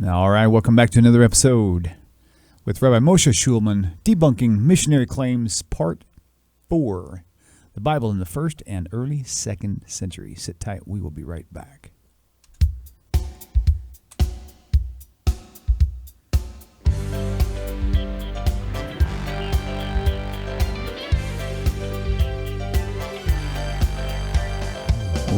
All right, welcome back to another episode with Rabbi Moshe Shulman, Debunking Missionary Claims, Part 4, the Bible in the 1st and early 2nd century. Sit tight, we will be right back.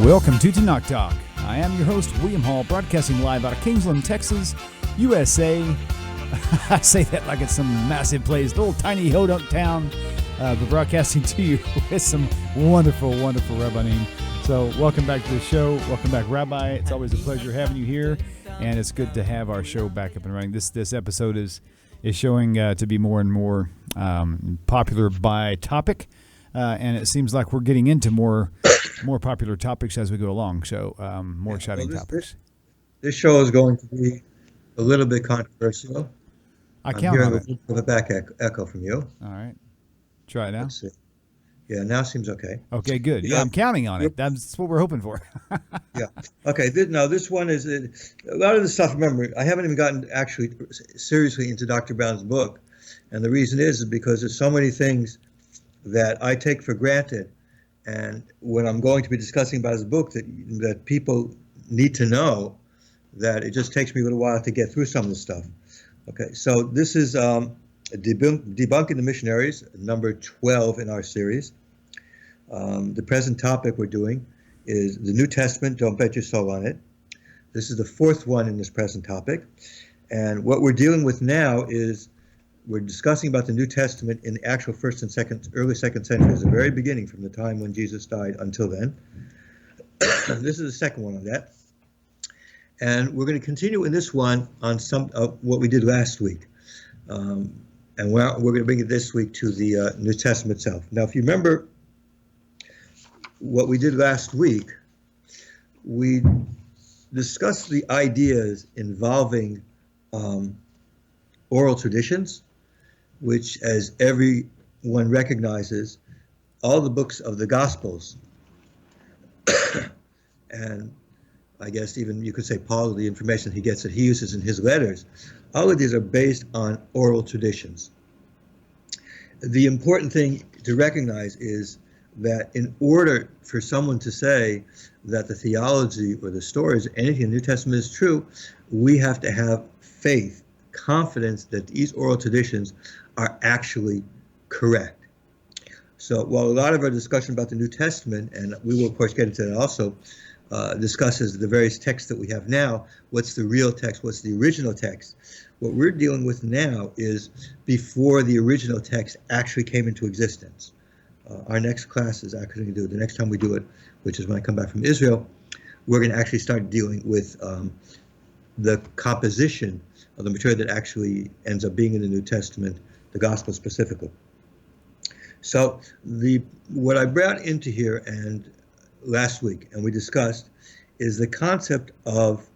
Welcome to Tanakh Talk. I am your host, William Hall, broadcasting live out of Kingsland, Texas, USA. I say that like it's some massive place, little tiny hodunk town, but broadcasting to you with some wonderful, wonderful Rabbanim. So welcome back to the show. Welcome back, Rabbi. It's always a pleasure having you here, and it's good to have our show back up and running. This episode is showing to be more and more popular by topic, and it seems like we're getting into more popular topics as we go along. So more exciting topics. This show is going to be a little bit controversial. I'm hearing a bit of a back echo from you. All right. Try it now. Let's see. Yeah, now seems okay. Okay, good. Yeah, I'm counting on it. That's what we're hoping for. Yeah. Okay. This one is a lot of the stuff. Remember, I haven't even gotten actually seriously into Dr. Brown's book, and the reason is because there's so many things that I take for granted. And when I'm going to be discussing about his book that people need to know, that it just takes me a little while to get through some of the stuff. Okay, so this is Debunking the Missionaries, number 12 in our series. The present topic we're doing is the New Testament, don't bet your soul on it. This is the 4th one in this present topic. And what we're dealing with now is we're discussing about the New Testament in the actual first and early 2nd centuries, the very beginning from the time when Jesus died until then. This is the 2nd one on that. And we're going to continue in this one on some of what we did last week. And we're going to bring it this week to the New Testament itself. Now, if you remember what we did last week, we discussed the ideas involving oral traditions, which, as everyone recognizes, all the books of the Gospels, and I guess even you could say part of the information he gets that he uses in his letters, all of these are based on oral traditions. The important thing to recognize is that in order for someone to say that the theology or the stories or anything in the New Testament is true, we have to have faith, confidence that these oral traditions are actually correct. So while a lot of our discussion about the New Testament, and we will of course get into that also, discusses the various texts that we have now, what's the real text, what's the original text. What we're dealing with now is before the original text actually came into existence. Our next class is actually going to do it the next time we do it, which is when I come back from Israel. We're going to actually start dealing with the composition of the material that actually ends up being in the New Testament, the Gospel specifically. So what I brought into here and last week, and we discussed, is the concept of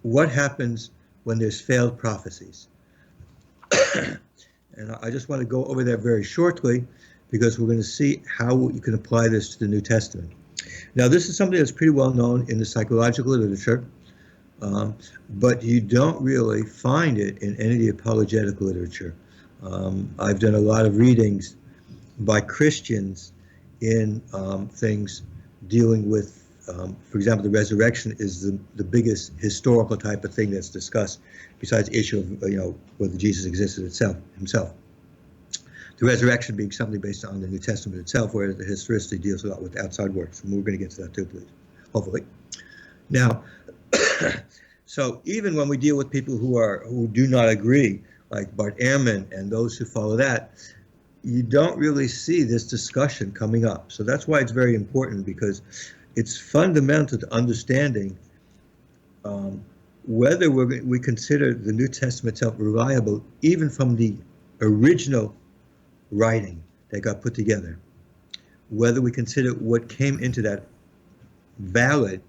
what happens when there's failed prophecies. And I just want to go over that very shortly because we're going to see how you can apply this to the New Testament. Now, this is something that's pretty well known in the psychological literature, but you don't really find it in any of the apologetic literature. I've done a lot of readings by Christians in things dealing with, for example, the resurrection is the biggest historical type of thing that's discussed, besides the issue of whether Jesus existed himself. The resurrection being something based on the New Testament itself, whereas the historicity deals a lot with outside works, and we're going to get to that too, please, hopefully. Now, so even when we deal with people who do not agree, like Bart Ehrman and those who follow that, you don't really see this discussion coming up. So that's why it's very important, because it's fundamental to understanding whether we consider the New Testament itself reliable, even from the original writing that got put together, whether we consider what came into that valid,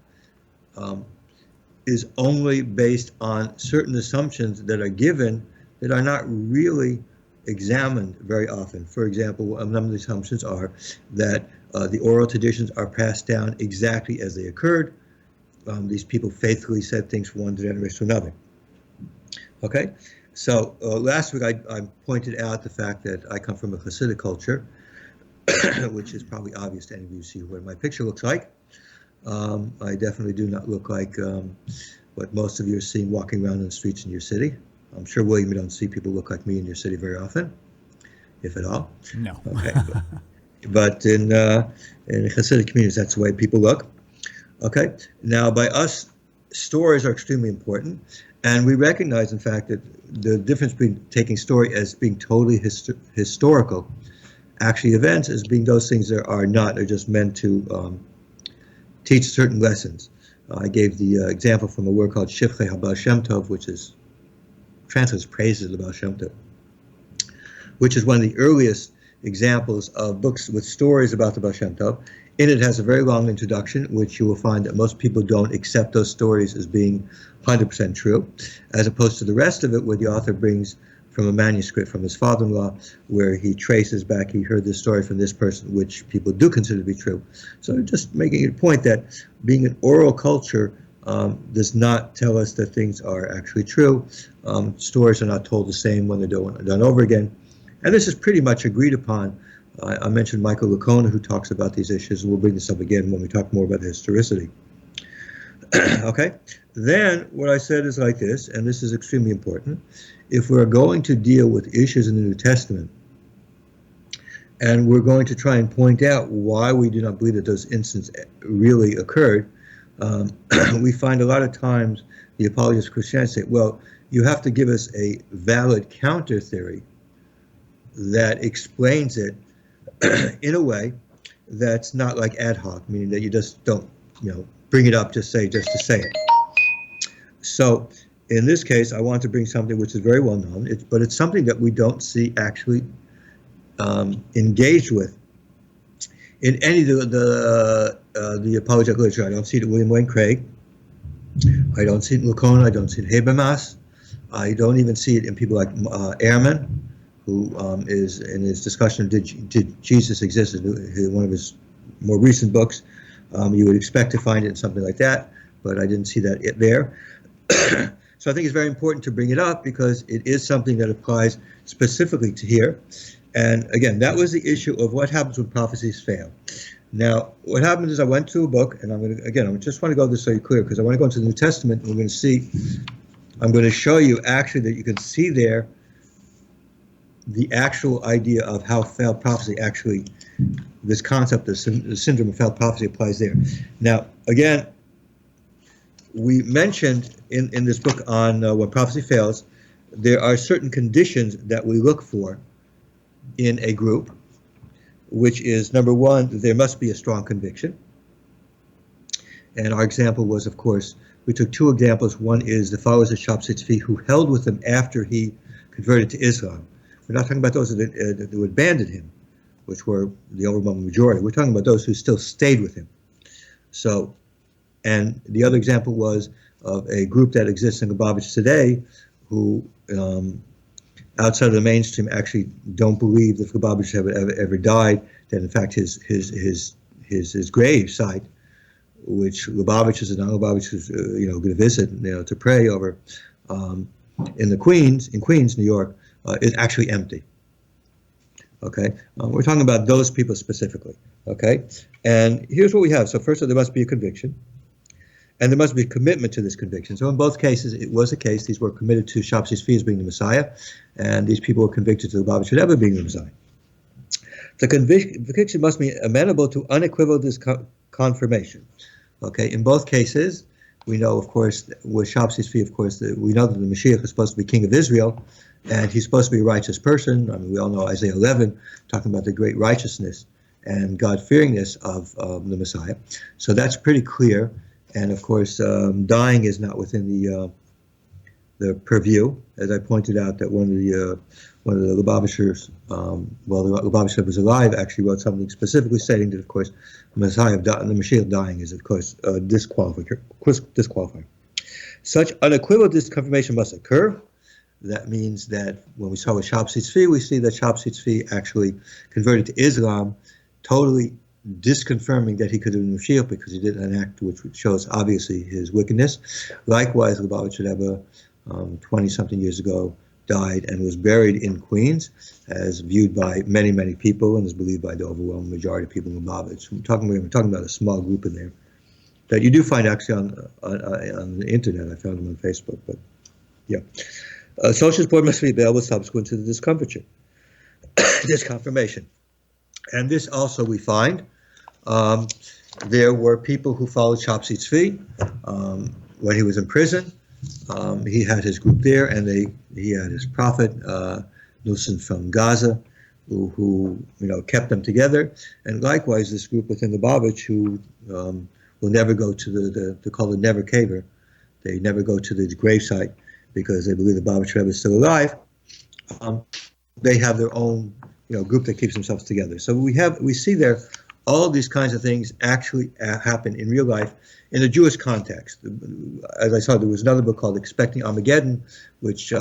is only based on certain assumptions that are given that are not really examined very often. For example, a number of the assumptions are that the oral traditions are passed down exactly as they occurred, these people faithfully said things from one generation to another. Okay, so last week I pointed out the fact that I come from a Hasidic culture, which is probably obvious to any of you who see what my picture looks like. I definitely do not look like what most of you are seeing walking around in the streets in your city. I'm sure, William, you don't see people look like me in your city very often, if at all. No. Okay, but in Hasidic communities, that's the way people look. Okay, now by us, stories are extremely important, and we recognize, in fact, that the difference between taking story as being totally historical, actually events, as being those things that are not, they're just meant to teach certain lessons. I gave the example from a work called Shivchei HaBaal Shem Tov, which is translates praises of the Baal Shem Tov, which is one of the earliest examples of books with stories about the Baal Shem Tov. In it has a very long introduction, which you will find that most people don't accept those stories as being 100% true, as opposed to the rest of it, where the author brings from a manuscript from his father-in-law, where he traces back, he heard this story from this person, which people do consider to be true. So just making a point that being an oral culture does not tell us that things are actually true. Stories are not told the same when they're done over again. And this is pretty much agreed upon. I mentioned Michael Lecona, who talks about these issues, and we'll bring this up again when we talk more about the historicity. Okay, then what I said is like this, and this is extremely important. If we're going to deal with issues in the New Testament, and we're going to try and point out why we do not believe that those incidents really occurred, we find a lot of times the apologists of Christianity say, well, you have to give us a valid counter theory that explains it in a way that's not like ad hoc, meaning that you just don't, bring it up just to say it. So in this case, I want to bring something which is very well known, but it's something that we don't see actually engaged with in any of the apologetic literature. I don't see it in William Wayne Craig. I don't see it in Lecona. I don't see it in Habermas. I don't even see it in people like Ehrman, who is in his discussion of did Jesus exist, in one of his more recent books. You would expect to find it in something like that, but I didn't see that there. So I think it's very important to bring it up because it is something that applies specifically to here. And again, that was the issue of what happens when prophecies fail. Now, what happens is I went to a book, and I just want to go this so you're clear, because I want to go into the New Testament, and we're going to see, I'm going to show you actually that you can see there the actual idea of how failed prophecy actually, this concept of the syndrome of failed prophecy applies there. Now, again, we mentioned in this book on when prophecy fails, there are certain conditions that we look for in a group, which is, number one, there must be a strong conviction. And our example was, of course, we took two examples. One is the followers of Shabtai Tzvi who held with him after he converted to Islam. We're not talking about those that who abandoned him, which were the overwhelming majority. We're talking about those who still stayed with him. So, and the other example was of a group that exists in Lubavitch today who, outside of the mainstream, actually don't believe that Lubavitch ever died, that in fact his grave site, which Lubavitchers and non-Lubavitchers going to visit, to pray over in Queens, New York, is actually empty. Okay, we're talking about those people specifically. Okay, and here's what we have. So first of all, there must be a conviction, and there must be a commitment to this conviction. So in both cases, it was a case. These were committed to Shabtai Tzvi as being the Messiah, and these people were convicted to the Lubavitch ever being the Messiah. The conviction must be amenable to unequivocal confirmation. Okay, in both cases, we know, of course, with Shabtai Tzvi, of course, we know that the Mashiach is supposed to be king of Israel, and he's supposed to be a righteous person. I mean, we all know Isaiah 11, talking about the great righteousness and God-fearingness of the Messiah. So that's pretty clear. And of course, dying is not within the purview. As I pointed out, that one of the Lubavitchers, the Lubavitcher that was alive, actually wrote something specifically stating that, of course, the Mashiach dying is, of course, disqualifying. Such unequivocal disconfirmation must occur. That means that when we saw with Shabtai Tzvi, we see that Shabtai Tzvi actually converted to Islam totally disconfirming that he could have been Mashiach because he did an act which shows obviously his wickedness. Likewise, Lubavitcher Rebbe, 20-something years ago, died and was buried in Queens, as viewed by many, many people, and is believed by the overwhelming majority of people in Lubavitch. We're talking about a small group in there that you do find actually on the internet. I found them on Facebook, but yeah. Social support must be available subsequent to the discomfiture, disconfirmation. And this also we find. There were people who followed Shapsi Tzvi when he was in prison. He had his group there, and he had his prophet, Nusen from Gaza, who kept them together. And likewise, this group within the Lubavitch who will never go to they call it never caver. They never go to the gravesite because they believe the Lubavitch Rebbe is still alive. They have their own group that keeps themselves together. So we see there all these kinds of things actually happen in real life in a Jewish context. As I saw, there was another book called Expecting Armageddon, which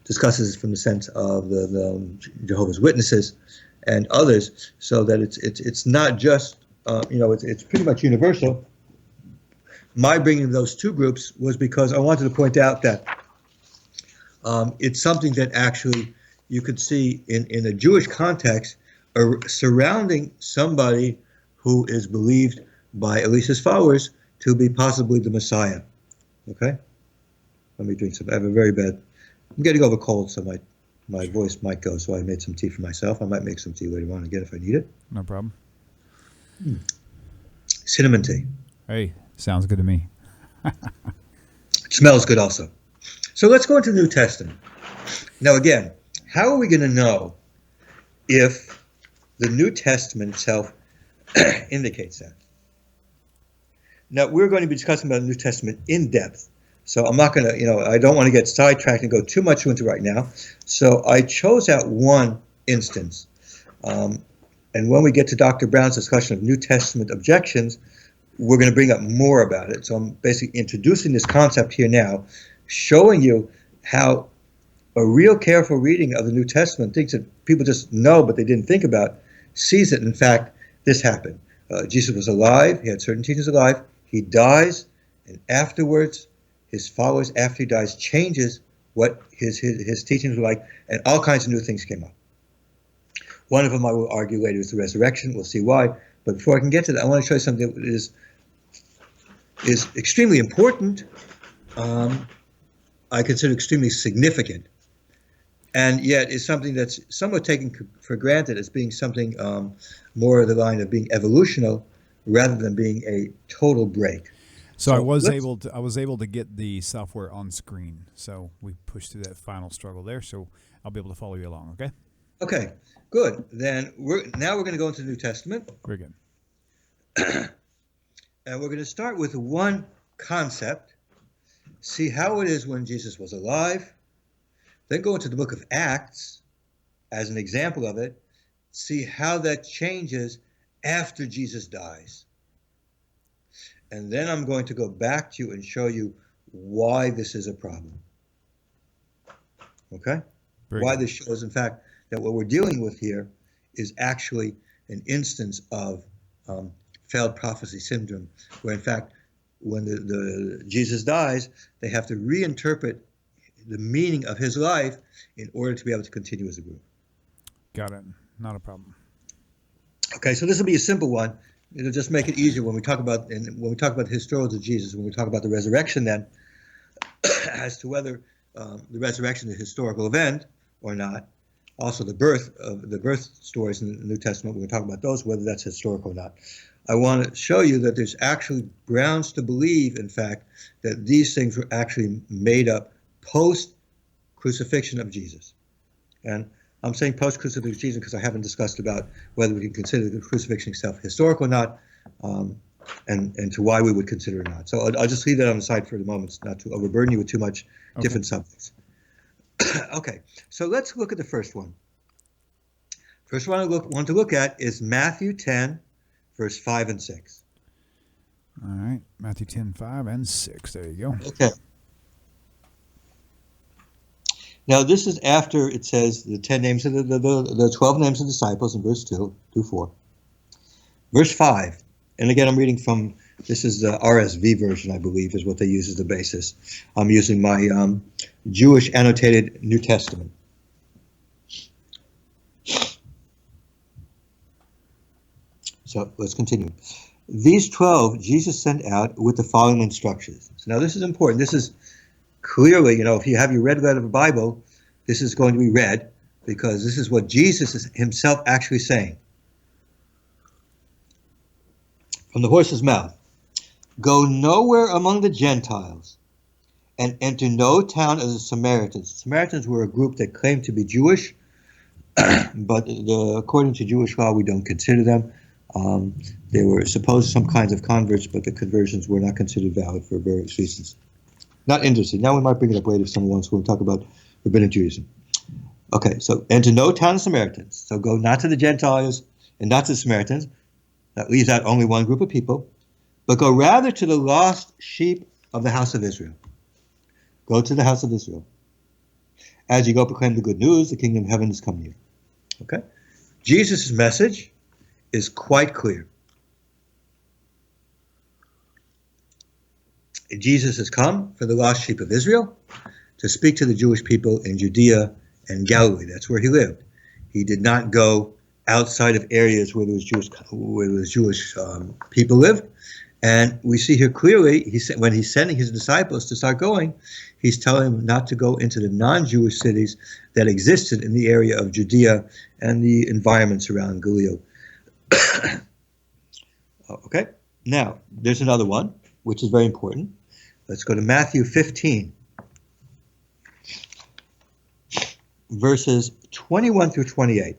discusses from the sense of the Jehovah's Witnesses and others, so that it's not just it's pretty much universal. My bringing those two groups was because I wanted to point out that it's something that actually you could see in a Jewish context surrounding somebody who is believed by at least his followers to be possibly the Messiah. Okay? Let me drink some. I have a very bad. I'm getting over cold, so my voice might go. So I made some tea for myself. I might make some tea later on again if I need it. No problem. Cinnamon tea. Hey, sounds good to me. It smells good also. So let's go into the New Testament. Now again, how are we going to know if the New Testament itself indicates that? Now, we're going to be discussing about the New Testament in depth. So I'm not going to, I don't want to get sidetracked and go too much into it right now. So I chose out one instance. And when we get to Dr. Brown's discussion of New Testament objections, we're going to bring up more about it. So I'm basically introducing this concept here now, showing you how a real careful reading of the New Testament, things that people just know but they didn't think about, sees that, in fact, this happened. Jesus was alive. He had certain teachings alive. He dies, and afterwards, his followers, after he dies, changes what his teachings were like, and all kinds of new things came up. One of them I will argue later is the resurrection. We'll see why. But before I can get to that, I want to show you something that is extremely important. I consider extremely significant, and yet is something that's somewhat taken for granted as being something more of the line of being evolutional rather than being a total break. So I was able to get the software on screen. So we pushed through that final struggle there. So I'll be able to follow you along. Okay. Okay. Good. Then we're going to go into the New Testament. Very good. And we're going to start with one concept, see how it is when Jesus was alive, then go into the book of Acts as an example of it, see how that changes after Jesus dies. And then I'm going to go back to you and show you why this is a problem. Okay? Why this shows, in fact, that what we're dealing with here is actually an instance of failed prophecy syndrome, where in fact, when the Jesus dies, they have to reinterpret the meaning of his life in order to be able to continue as a group. Got it. Not a problem. Okay, so this will be a simple one. It'll just make it easier when we talk about the historials of Jesus, when we talk about the resurrection then, as to whether the resurrection is a historical event or not. Also the birth stories in the New Testament, we're going to talk about those, whether that's historical or not. I want to show you that there's actually grounds to believe, in fact, that these things were actually made up post-crucifixion of Jesus. And I'm saying post-crucifixion of Jesus because I haven't discussed about whether we can consider the crucifixion itself historical or not, and to why we would consider it or not. So I'll just leave that on the side for the moment, not to overburden you with too much different subjects. Okay, so let's look at the first one. First one I want to look at is Matthew 10, verse 5 and 6. All right, Matthew 10, 5 and 6. There you go. Okay. Now, this is after it says the 10 names of the 12 names of disciples in verse 2 through 4. Verse 5, and again I'm reading from, this is the RSV version, I believe, is what they use as the basis. I'm using my Jewish annotated New Testament. So let's continue. These 12 Jesus sent out with the following instructions. So now this is important. This is clearly, if you have your red letter of the Bible, this is going to be read, because this is what Jesus is himself actually saying. From the horse's mouth, go nowhere among the Gentiles and enter no town of the Samaritans. Samaritans were a group that claimed to be Jewish, but according to Jewish law, we don't consider them. They were supposed some kinds of converts, but the conversions were not considered valid for various reasons. Not interesting. Now we might bring it up later if someone wants to talk about rabbinic Judaism. Okay, so enter no town of Samaritans. So go not to the Gentiles and not to the Samaritans. That leaves out only one group of people. But go rather to the lost sheep of the house of Israel. Go to the house of Israel. As you go, proclaim the good news, the kingdom of heaven is come near. Okay? Jesus' message is quite clear. Jesus has come for the lost sheep of Israel to speak to the Jewish people in Judea and Galilee. That's where he lived. He did not go outside of areas where there was Jewish people lived. And we see here clearly, when he's sending his disciples to start going, he's telling them not to go into the non-Jewish cities that existed in the area of Judea and the environments around Galilee. Okay, now there's another one, which is very important. Let's go to Matthew 15, verses 21 through 28.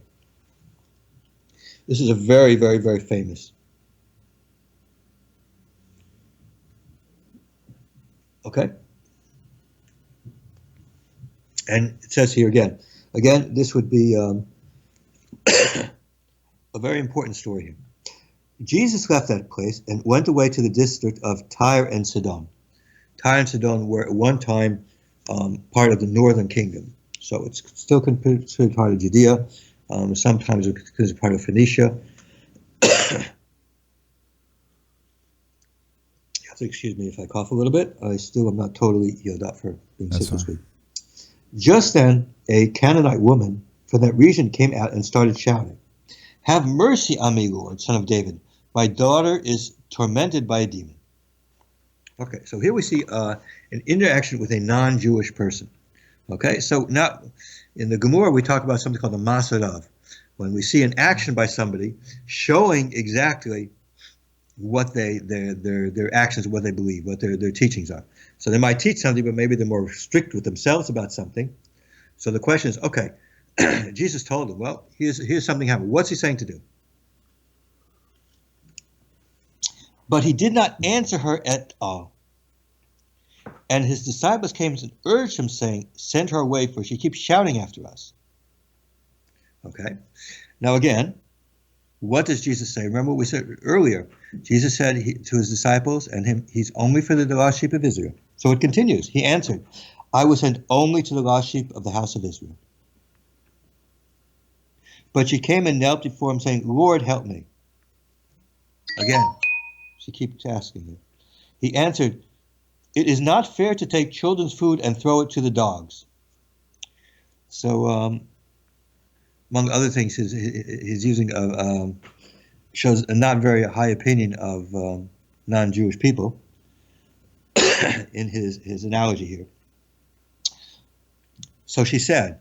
This is a very, very, very famous. Okay? And it says here again, this would be a very important story here. Jesus left that place and went away to the district of Tyre and Sidon. Tyre and Sidon were at one time part of the northern kingdom. So it's still considered part of Judea. Sometimes it's considered part of Phoenicia. You have to excuse me if I cough a little bit. I still am not totally healed up for being sick this week. Just then, a Canaanite woman from that region came out and started shouting, "Have mercy on me, Lord, Son of David. My daughter is tormented by a demon." Okay, so here we see an interaction with a non-Jewish person. Okay, so now in the Gemara we talk about something called the Masarav, when we see an action by somebody showing exactly what their actions, what they believe, what their teachings are. So they might teach something, but maybe they're more strict with themselves about something. So the question is, okay, Jesus told them, well, here's something happened. What's he saying to do? But he did not answer her at all. And his disciples came and urged him, saying, "Send her away, for she keeps shouting after us." Okay. Now again, what does Jesus say? Remember what we said earlier. Jesus said to his disciples and him, he's only for the lost sheep of Israel. So it continues. He answered, "I was sent only to the lost sheep of the house of Israel." But she came and knelt before him, saying, "Lord, help me." Again, she keeps asking him. He answered, "It is not fair to take children's food and throw it to the dogs." So, among other things, he's using shows a not very high opinion of non-Jewish people in his analogy here. So she said,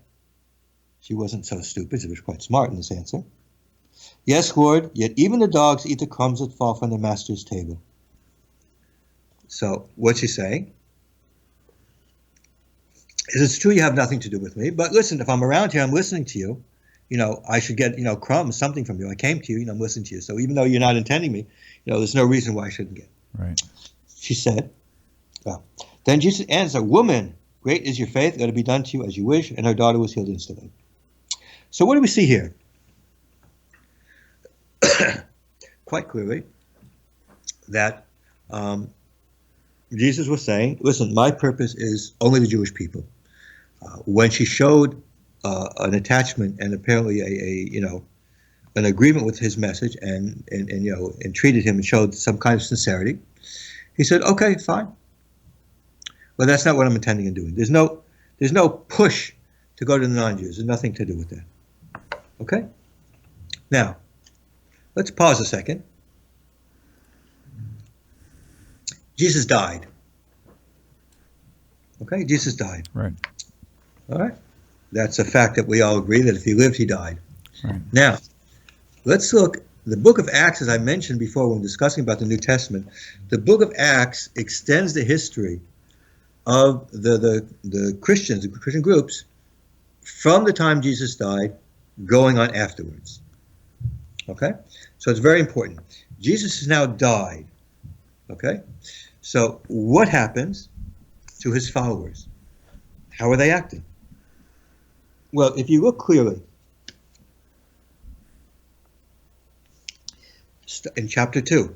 she wasn't so stupid, she was quite smart in this answer. "Yes, Lord, yet even the dogs eat the crumbs that fall from their master's table." So what's she saying? Is it's true you have nothing to do with me, but listen, if I'm around here, I'm listening to you. I should get, crumbs, something from you. I came to you, I'm listening to you. So even though you're not intending me, there's no reason why I shouldn't get. Right. She said, well, then Jesus answered, "Woman, great is your faith. Let it be done to you as you wish." And her daughter was healed instantly. So what do we see here? Quite clearly that Jesus was saying, listen, my purpose is only the Jewish people. When she showed an attachment and apparently an agreement with his message and treated him and showed some kind of sincerity, he said, okay, fine. Well, that's not what I'm intending on doing. There's no push to go to the non-Jews. There's nothing to do with that. Okay? Now, let's pause a second. Jesus died. Okay? Jesus died. Right. All right? That's a fact that we all agree that if he lived, he died. Right. Now, let's look. The book of Acts, as I mentioned before when discussing about the New Testament, the book of Acts extends the history of the Christians, the Christian groups, from the time Jesus died, going on afterwards. Okay? So it's very important. Jesus has now died. Okay? So what happens to his followers? How are they acting? Well, if you look clearly in chapter 2,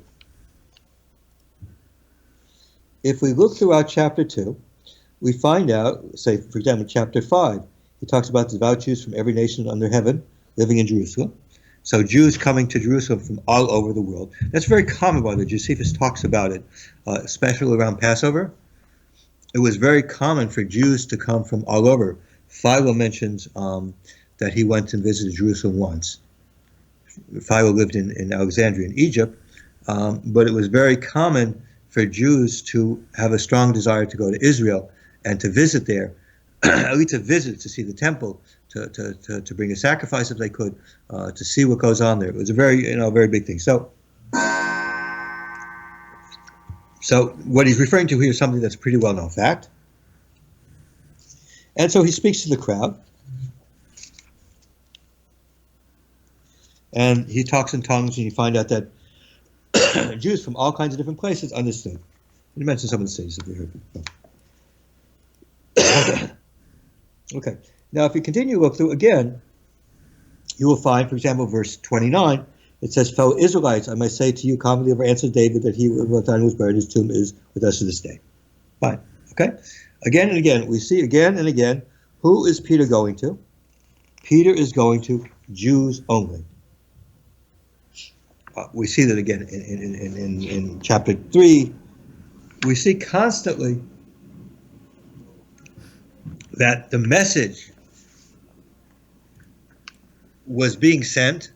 if we look throughout chapter 2, we find out, say, for example, chapter 5, he talks about the devout Jews from every nation under heaven living in Jerusalem. So Jews coming to Jerusalem from all over the world. That's very common, by the way. Josephus talks about it, especially around Passover. It was very common for Jews to come from all over. Philo mentions that he went and visited Jerusalem once. Philo lived in Alexandria in Egypt, but it was very common for Jews to have a strong desire to go to Israel and to visit there, at least to visit, to see the temple, to bring a sacrifice if they could, to see what goes on there. It was a very big thing. So what he's referring to here is something that's a pretty well-known fact. And so he speaks to the crowd. And he talks in tongues, and you find out that Jews from all kinds of different places understood. He mentioned some of the cities that we heard before. Okay. Now, if you continue to look through again, you will find, for example, verse 29, it says, fellow Israelites, I may say to you, commonly ever answered David that he was buried, his tomb is with us to this day. Fine. Okay? Again and again, we see again and again, who is Peter going to? Peter is going to Jews only. We see that again in chapter 3. We see constantly that the message was being sent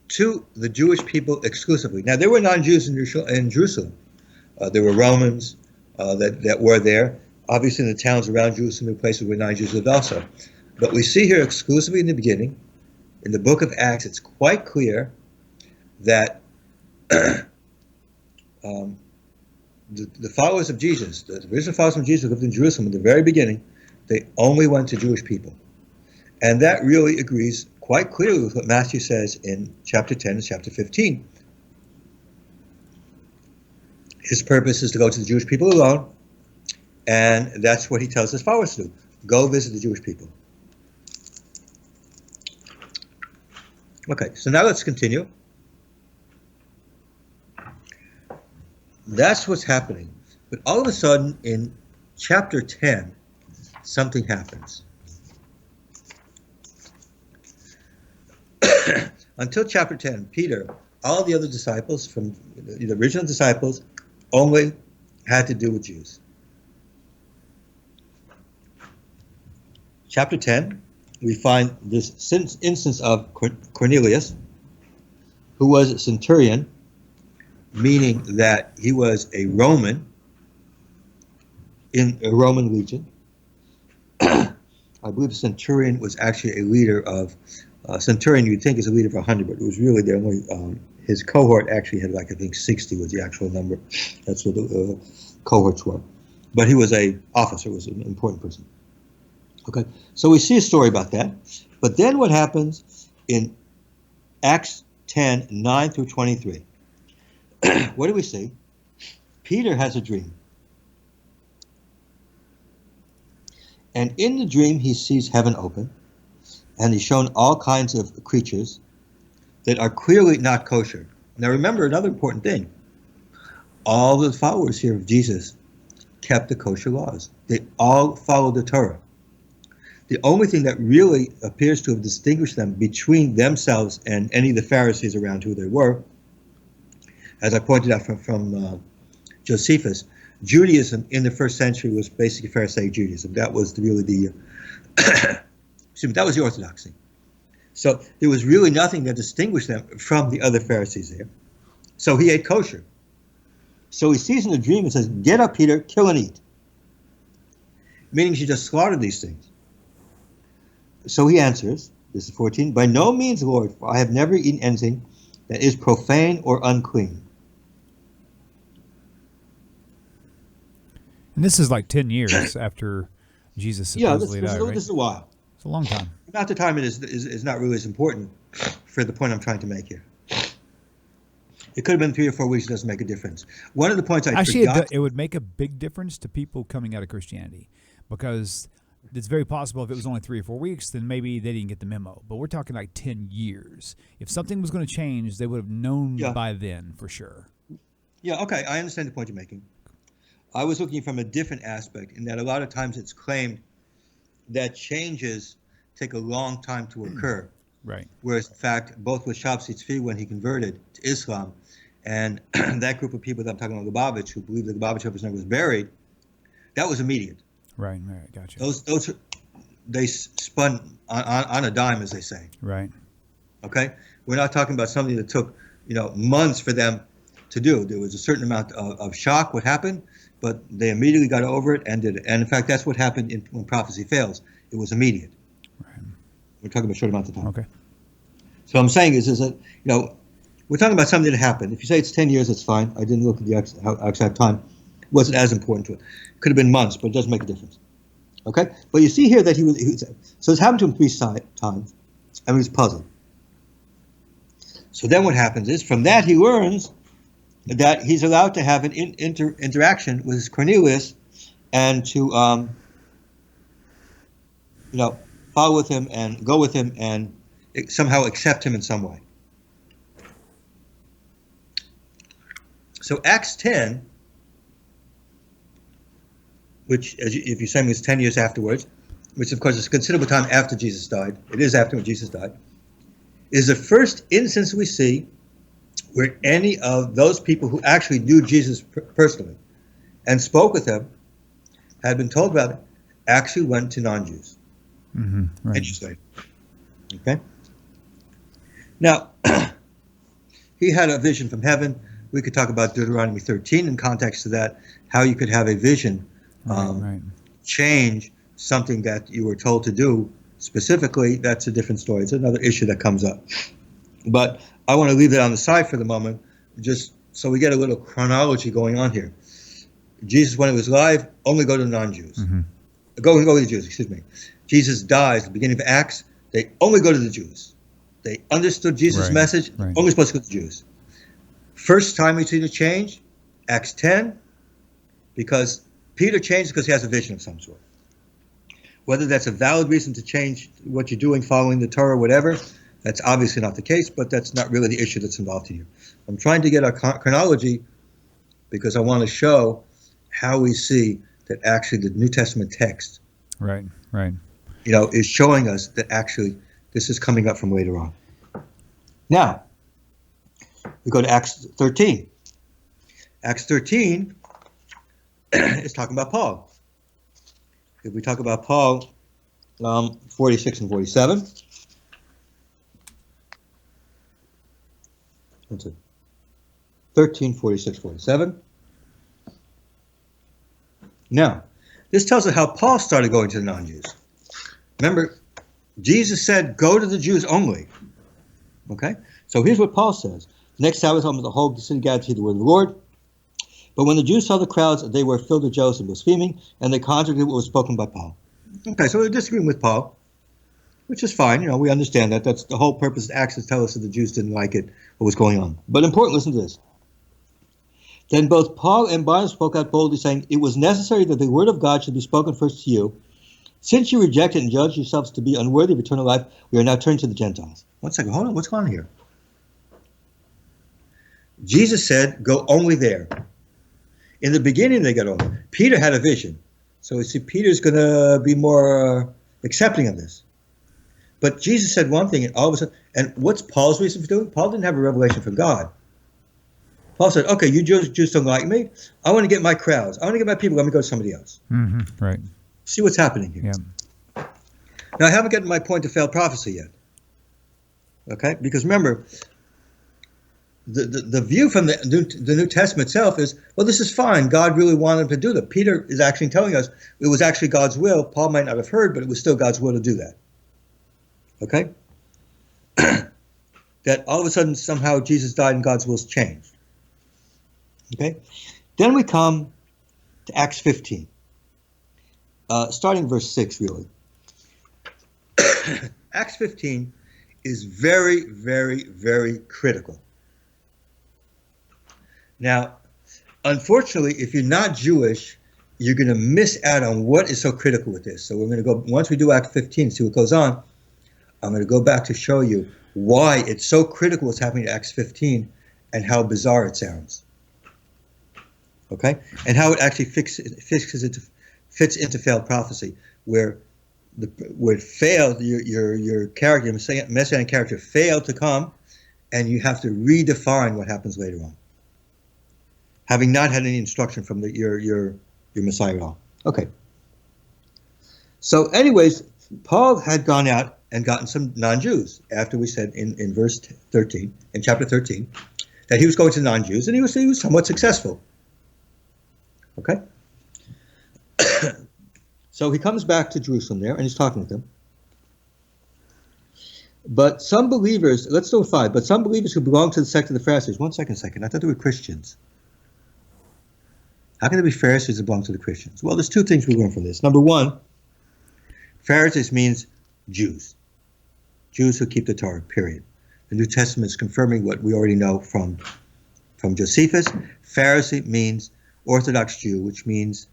to the Jewish people exclusively. Now, there were non-Jews in Jerusalem. There were Romans that were there. Obviously, in the towns around Jerusalem, there were places where non-Jews lived also. But we see here exclusively in the beginning, in the book of Acts, it's quite clear that the followers of Jesus, the original followers of Jesus who lived in Jerusalem in the very beginning, they only went to Jewish people. And that really agrees quite clearly with what Matthew says in chapter 10 and chapter 15. His purpose is to go to the Jewish people alone, and that's what he tells his followers to do. Go visit the Jewish people. Okay, so now let's continue. That's what's happening. But all of a sudden, in chapter 10, something happens. Until chapter 10, Peter, all the other disciples, from the original disciples, only had to do with Jews. Chapter 10, we find this instance of Cornelius, who was a centurion, meaning that he was a Roman in a Roman legion. I believe a centurion was actually a leader of, centurion you'd think is a leader of 100, but it was really the only, his cohort actually had I think 60 was the actual number. That's what the cohorts were. But he was a officer, was an important person. Okay, so we see a story about that. But then what happens in Acts 10, 9 through 23? What do we see? Peter has a dream. And in the dream, he sees heaven open, and he's shown all kinds of creatures that are clearly not kosher. Now remember another important thing. All the followers here of Jesus kept the kosher laws. They all followed the Torah. The only thing that really appears to have distinguished them between themselves and any of the Pharisees around who they were, as I pointed out from Josephus, Judaism in the first century was basically Pharisaic Judaism. That was really that was the orthodoxy. So there was really nothing that distinguished them from the other Pharisees there. So he ate kosher. So he sees in a dream and says, "Get up, Peter, kill and eat." Meaning she just slaughtered these things. So he answers, this is 14, "By no means, Lord, for I have never eaten anything that is profane or unclean." And this is like 10 years after Jesus supposedly died, right? This is a while. It's a long time. Not the time it is not really as important for the point I'm trying to make here. It could have been 3 or 4 weeks. It doesn't make a difference. One of the points I forgot... it would make a big difference to people coming out of Christianity, because it's very possible if it was only 3 or 4 weeks, then maybe they didn't get the memo. But we're talking like 10 years. If something was going to change, they would have known by then for sure. Yeah, okay. I understand the point you're making. I was looking from a different aspect, in that a lot of times it's claimed that changes take a long time to occur. Right. Whereas, in fact, both with Shabtai Tzvi, when he converted to Islam, and that group of people that I'm talking about, Lubavitch, who believed that Lubavitch was buried, that was immediate. Right, gotcha. Those they spun on a dime, as they say. Right. Okay? We're not talking about something that took, months for them to do. There was a certain amount of shock, what happened, but they immediately got over it and did it. And in fact, that's what happened when prophecy fails. It was immediate. Right. We're talking about short amount of time. Okay. So what I'm saying is that, we're talking about something that happened. If you say it's 10 years, that's fine. I didn't look at the exact time. It wasn't as important to it. It could have been months, but it doesn't make a difference. Okay? But you see here that he was so it's happened to him 3 times, and he was puzzled. So then what happens is, from that he learns that he's allowed to have an interaction with Cornelius and to, follow with him and go with him and somehow accept him in some way. So Acts 10, which, if you say is 10 years afterwards, which of course is a considerable time after Jesus died, it is after Jesus died, is the first instance we see where any of those people who actually knew Jesus personally and spoke with him, had been told about it, actually went to non-Jews. Mm-hmm, right. Interesting. Okay? Now, he had a vision from heaven. We could talk about Deuteronomy 13 in context to that, how you could have a vision change something that you were told to do specifically. That's a different story. It's another issue that comes up. But I want to leave that on the side for the moment, just so we get a little chronology going on here. Jesus, when he was alive, only go to non-Jews. Mm-hmm. Go to the Jews, excuse me. Jesus dies at the beginning of Acts, they only go to the Jews. They understood Jesus' message, only supposed to go to the Jews. First time we see the change, Acts 10, because Peter changed because he has a vision of some sort. Whether that's a valid reason to change what you're doing, following the Torah, whatever, that's obviously not the case, but that's not really the issue that's involved here. I'm trying to get our chronology because I want to show how we see that actually the New Testament text is showing us that actually this is coming up from later on. Now, we go to Acts 13. Acts 13 is talking about Paul. If we talk about Paul, 46 and 47. 13, 46, 47. Now, this tells us how Paul started going to the non-Jews. Remember, Jesus said, go to the Jews only. Okay? So here's what Paul says. The next Sabbath, almost the whole city gathered to hear the word of the Lord. But when the Jews saw the crowds, they were filled with jealousy and blaspheming, and they contradicted what was spoken by Paul. Okay, so they're disagreeing with Paul, which is fine. We understand that. That's the whole purpose of Acts, to tell us that the Jews didn't like it, what was going on. But important, listen to this. Then both Paul and Barnabas spoke out boldly, saying, it was necessary that the word of God should be spoken first to you. Since you rejected and judged yourselves to be unworthy of eternal life, we are now turning to the Gentiles. One second, hold on, what's going on here? Jesus said, go only there. In the beginning, they got over. Peter had a vision. So we see Peter's going to be more accepting of this. But Jesus said one thing, and all of a sudden, and what's Paul's reason for doing it? Paul didn't have a revelation from God. Paul said, okay, you Jews don't like me. I want to get my crowds. I want to get my people. Let me go to somebody else. Mm-hmm. Right. See what's happening here. Yeah. Now, I haven't gotten my point of failed prophecy yet. Okay? Because remember, the view from the New Testament itself is, well, this is fine. God really wanted him to do that. Peter is actually telling us it was actually God's will. Paul might not have heard, but it was still God's will to do that. Okay? That all of a sudden, somehow, Jesus died and God's will's changed. Okay? Then we come to Acts 15. Starting verse 6, really. Acts 15 is very, very, very critical. Now, unfortunately, if you're not Jewish, you're going to miss out on what is so critical with this. So we're going to go, once we do Act 15, see what goes on, I'm going to go back to show you why it's so critical what's happening to Acts 15 and how bizarre it sounds. Okay? And how it actually fits into failed prophecy, where it failed, your character, your messianic character failed to come, and you have to redefine what happens later on, having not had any instruction from your Messiah at all. Okay. So anyways, Paul had gone out and gotten some non-Jews after we said in verse 13, in chapter 13, that he was going to non-Jews, and he was somewhat successful. Okay? So he comes back to Jerusalem there, and he's talking with them. But some believers, let's go with 5, but some believers who belong to the sect of the Pharisees, one second, I thought they were Christians. How can there be Pharisees that belong to the Christians? Well, there's two things we learn from this. Number one, Pharisees means Jews. Jews who keep the Torah, period. The New Testament is confirming what we already know from Josephus. Pharisee means Orthodox Jew, which means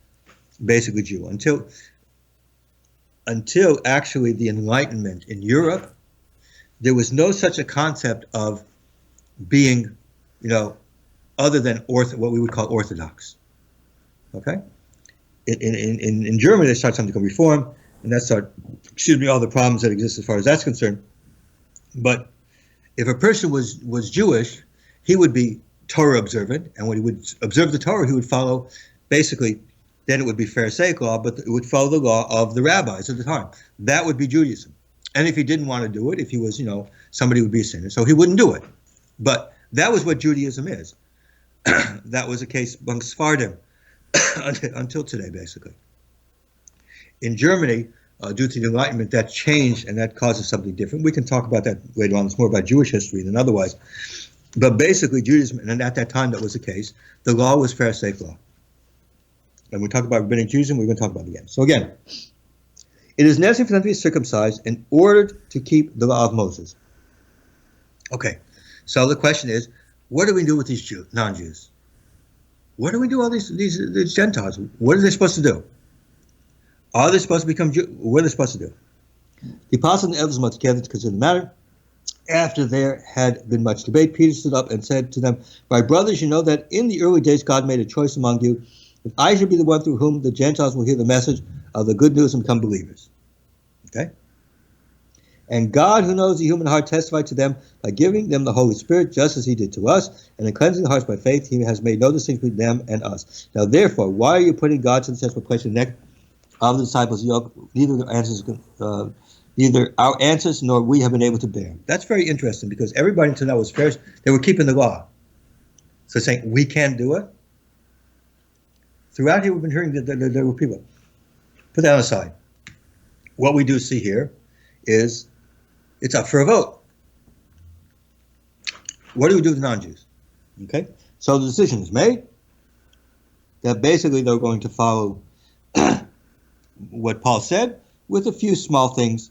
basically Jew. Until actually the Enlightenment in Europe, there was no such a concept of being, other than what we would call Orthodox. Okay? In Germany, they start something called Reform, and that's all the problems that exist as far as that's concerned. But if a person was Jewish, he would be Torah observant, and when he would observe the Torah, he would follow, basically, then it would be Pharisaic law, but it would follow the law of the rabbis at the time. That would be Judaism. And if he didn't want to do it, if he was, somebody would be a sinner, so he wouldn't do it. But that was what Judaism is. That was the case among Sephardim until today, basically. In Germany, due to the Enlightenment, that changed, and that causes something different. We can talk about that later on. It's more about Jewish history than otherwise. But basically, Judaism, and at that time that was the case, the law was Pharisaic law. And we talk about rabbinic Judaism, we're going to talk about it again. So again, it is necessary for them to be circumcised in order to keep the law of Moses. Okay, so the question is, what do we do with these non-Jews? What do we do with all these Gentiles? What are they supposed to do? Are they supposed to become Jews? What are they supposed to do? The apostles and the elders met together to consider the matter. After there had been much debate, Peter stood up and said to them, "My brothers, you know that in the early days God made a choice among you, that I should be the one through whom the Gentiles will hear the message of the good news and become believers." Okay? And God, who knows the human heart, testified to them by giving them the Holy Spirit, just as he did to us, and in cleansing the hearts by faith, he has made no distinction between them and us. Now therefore, why are you putting God to the test by placing the neck of the disciples' yoke? Neither our ancestors nor we have been able to bear. That's very interesting, because everybody until now was Pharisees. They were keeping the law. So saying, we can't do it? Throughout here, we've been hearing that there were people. Put that aside. What we do see here is it's up for a vote. What do we do with non-Jews? Okay? So the decision is made that basically they're going to follow what Paul said, with a few small things.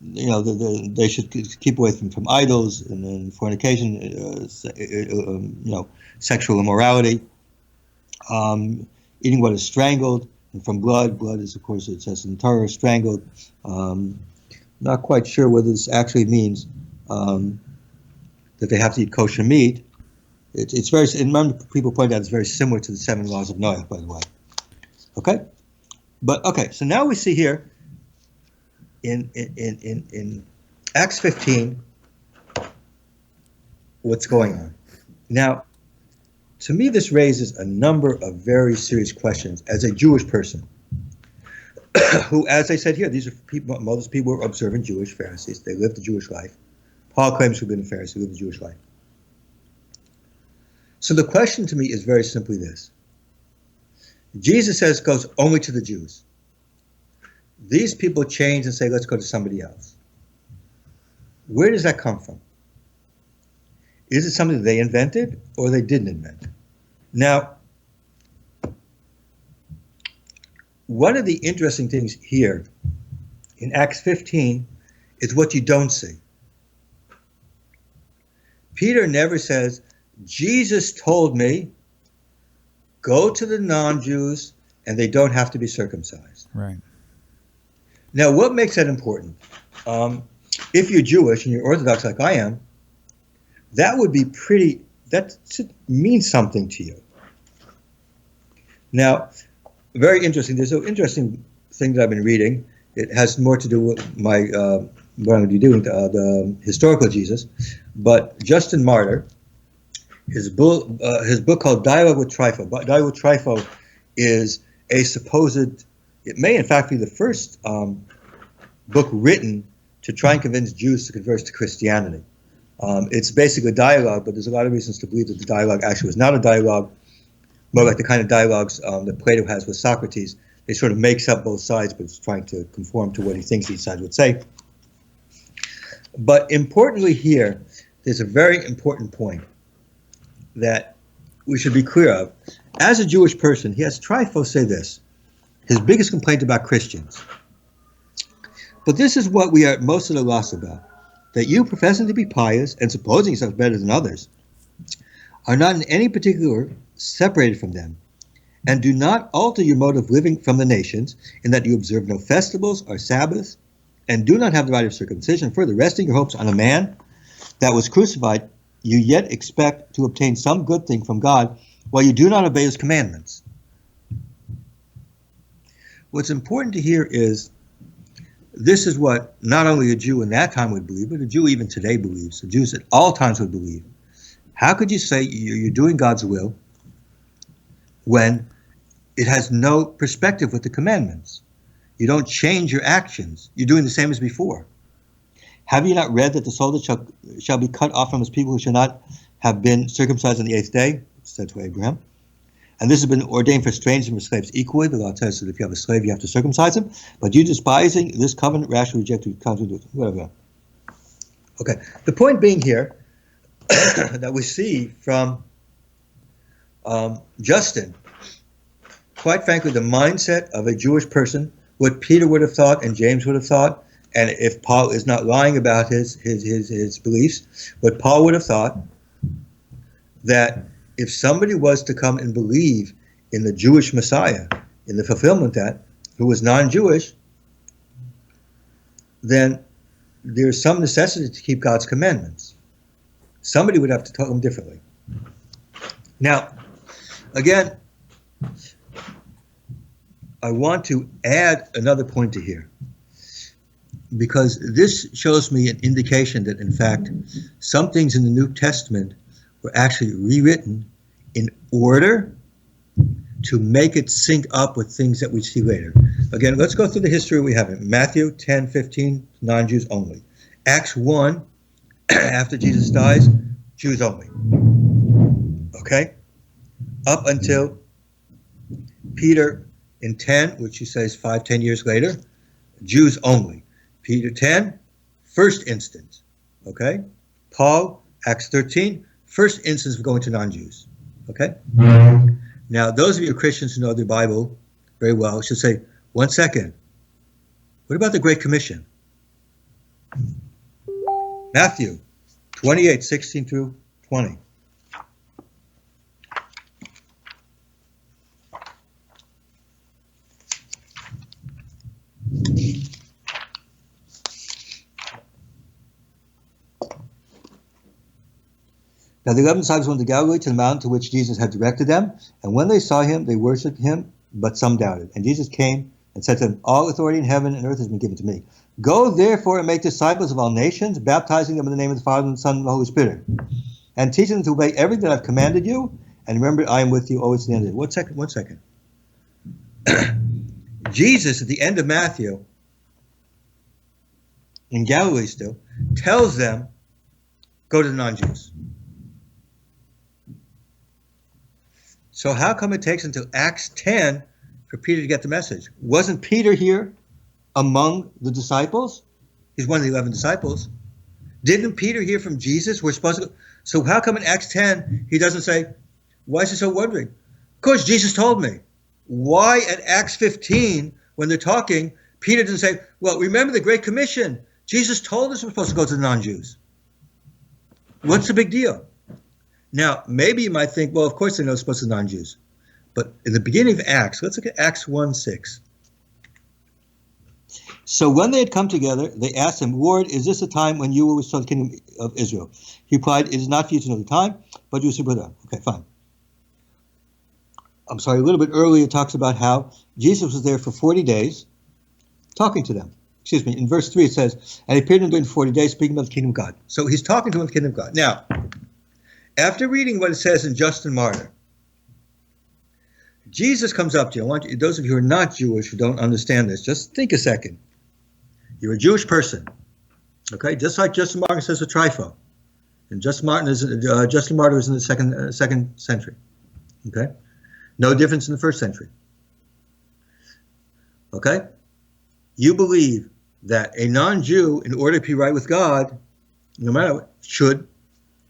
They should keep away from idols and fornication, sexual immorality, eating what is strangled, and from blood. Blood is, of course, it says in the Torah, strangled. Not quite sure whether this actually means that they have to eat kosher meat. It's very, and remember, people point out it's very similar to the 7 laws of Noah, by the way. Okay? But, okay, so now we see here in Acts 15 what's going on. Now, to me, this raises a number of very serious questions as a Jewish person who, as I said here, these are people, most people were observant Jewish Pharisees. They lived the Jewish life. Paul claims to have been a Pharisee, lived the Jewish life. So the question to me is very simply this. Jesus says goes only to the Jews. These people change and say, let's go to somebody else. Where does that come from? Is it something that they invented or they didn't invent? Now, one of the interesting things here in Acts 15 is what you don't see. Peter never says, Jesus told me, go to the non-Jews and they don't have to be circumcised. Right. Now, what makes that important? If you're Jewish and you're Orthodox like I am, that would be that should mean something to you. Now, very interesting. There's an interesting thing that I've been reading. It has more to do with my what I'm going to be doing, the historical Jesus. But Justin Martyr, his book called Dialogue with Trypho. Dialogue with Trypho is a supposed, it may in fact be the first book written to try and convince Jews to convert to Christianity. It's basically a dialogue, but there's a lot of reasons to believe that the dialogue actually was not a dialogue, more like the kind of dialogues that Plato has with Socrates. He sort of makes up both sides, but it's trying to conform to what he thinks each side would say. But importantly here, there's a very important point that we should be clear of. As a Jewish person, he has Trypho say this, his biggest complaint about Christians. But this is what we are most at a loss about, that you, professing to be pious and supposing yourselves better than others, are not in any particular separated from them, and do not alter your mode of living from the nations, in that you observe no festivals or Sabbaths, and do not have the rite of circumcision. Further, resting your hopes on a man that was crucified, you yet expect to obtain some good thing from God, while you do not obey his commandments. What's important to hear is, this is what not only a Jew in that time would believe, but a Jew even today believes. The Jews at all times would believe. How could you say you're doing God's will when it has no perspective with the commandments? You don't change your actions. You're doing the same as before. Have you not read that the soul that shall be cut off from his people who shall not have been circumcised on the 8th day? It's said to Abraham. And this has been ordained for strangers and for slaves equally. The law says that if you have a slave, you have to circumcise him. But you, despising this covenant, rashly rejected whatever. Okay. The point being here that we see from Justin, quite frankly, the mindset of a Jewish person, what Peter would have thought and James would have thought, and if Paul is not lying about his beliefs, what Paul would have thought, that if somebody was to come and believe in the Jewish Messiah, in the fulfillment of that, who was non-Jewish, then there's some necessity to keep God's commandments. Somebody would have to tell them differently. Now, again, I want to add another point to here, because this shows me an indication that, in fact, some things in the New Testament were actually rewritten in order to make it sync up with things that we see later. Again, let's go through the history we have. Matthew 10:15, non-Jews only. Acts 1, after Jesus dies, Jews only. Okay? Up until Peter in 10, which he says 5-10 years later, Jews only. Peter 10, first instance. Okay? Paul, Acts 13, first instance of going to non-Jews. Okay? Now, those of you Christians who know the Bible very well should say, 1 second. What about the Great Commission? Matthew 28:16 through 20. Now the 11 disciples went to Galilee, to the mountain to which Jesus had directed them. And when they saw him, they worshipped him, but some doubted. And Jesus came and said to them, all authority in heaven and earth has been given to me. Go therefore and make disciples of all nations, baptizing them in the name of the Father and the Son and the Holy Spirit, and teaching them to obey everything that I've commanded you. And remember, I am with you always to the end of it. One second. Jesus, at the end of Matthew, in Galilee still, tells them, go to the non-Jews. So how come it takes until Acts 10 for Peter to get the message? Wasn't Peter here among the disciples? He's one of the 11 disciples. Didn't Peter hear from Jesus? We're supposed to go. So how come in Acts 10 he doesn't say, why is he so wondering? Because Jesus told me. Why at Acts 15, when they're talking, Peter doesn't say, well, remember the Great Commission. Jesus told us we're supposed to go to the non-Jews. What's the big deal? Now, maybe you might think, well, of course they know it's supposed to be non-Jews. But in the beginning of Acts, let's look at Acts 1:6. So when they had come together, they asked him, Lord, is this a time when you will restore the kingdom of Israel? He replied, it is not for you to know the time, but you will see brother. Okay, fine. I'm sorry, a little bit earlier it talks about how Jesus was there for 40 days talking to them. Excuse me, in verse 3 it says, and he appeared to them for 40 days speaking about the kingdom of God. So he's talking to them about the kingdom of God. Now, after reading what it says in Justin Martyr, Jesus comes up to you. I want you, those of you who are not Jewish, who don't understand this, just think a second. You're a Jewish person, okay? Just like Justin Martyr says with Trifo. And Justin Martyr was in the second century, okay? No difference in the first century. Okay? You believe that a non-Jew, in order to be right with God, no matter what, should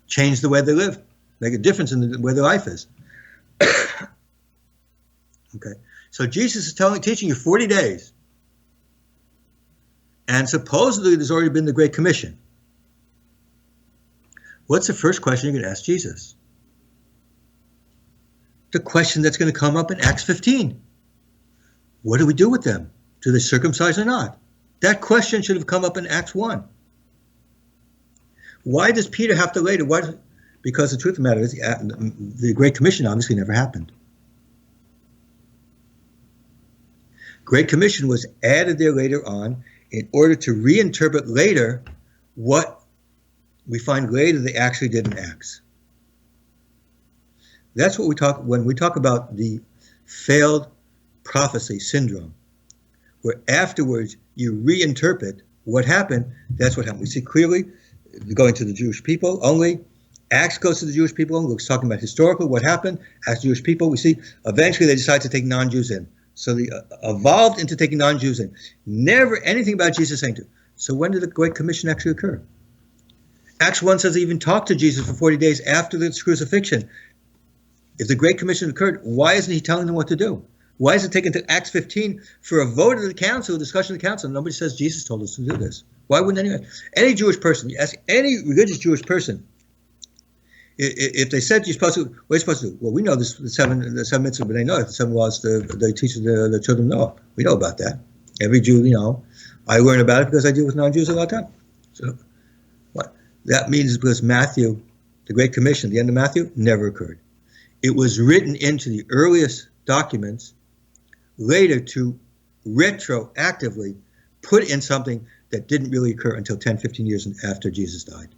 change the way they live, make a difference in the way their life is. Okay? So Jesus is teaching you 40 days. And supposedly there's already been the Great Commission. What's the first question you're going to ask Jesus? The question that's going to come up in Acts 15. What do we do with them? Do they circumcise or not? That question should have come up in Acts 1. Why does Peter have to later? Because the truth of the matter is the Great Commission obviously never happened. Great Commission was added there later on in order to reinterpret later what we find later they actually did in Acts. That's what we talk when we talk about the failed prophecy syndrome, where afterwards you reinterpret what happened. That's what happened. We see clearly going to the Jewish people only. Acts goes to the Jewish people only. We're talking about historically what happened. As Jewish people, we see eventually they decide to take non-Jews in. So they evolved into taking non-Jews in. Never anything about Jesus saying to. So when did the Great Commission actually occur? Acts 1 says they even talked to Jesus for 40 days after the crucifixion. If the Great Commission occurred, why isn't he telling them what to do? Why is it taken to Acts 15 for a vote of the council, a discussion of the council? Nobody says Jesus told us to do this. Why wouldn't anyone? Any Jewish person, you ask any religious Jewish person, if they said you're supposed to, what are you supposed to do? Well, we know this, the seven mitzvahs, but they know it. The 7 laws they teach the children of Noah. We know about that. Every Jew, I learn about it because I deal with non-Jews a lot of time. So what that means is because Matthew, the Great Commission, the end of Matthew, never occurred. It was written into the earliest documents later to retroactively put in something that didn't really occur until 10, 15 years after Jesus died.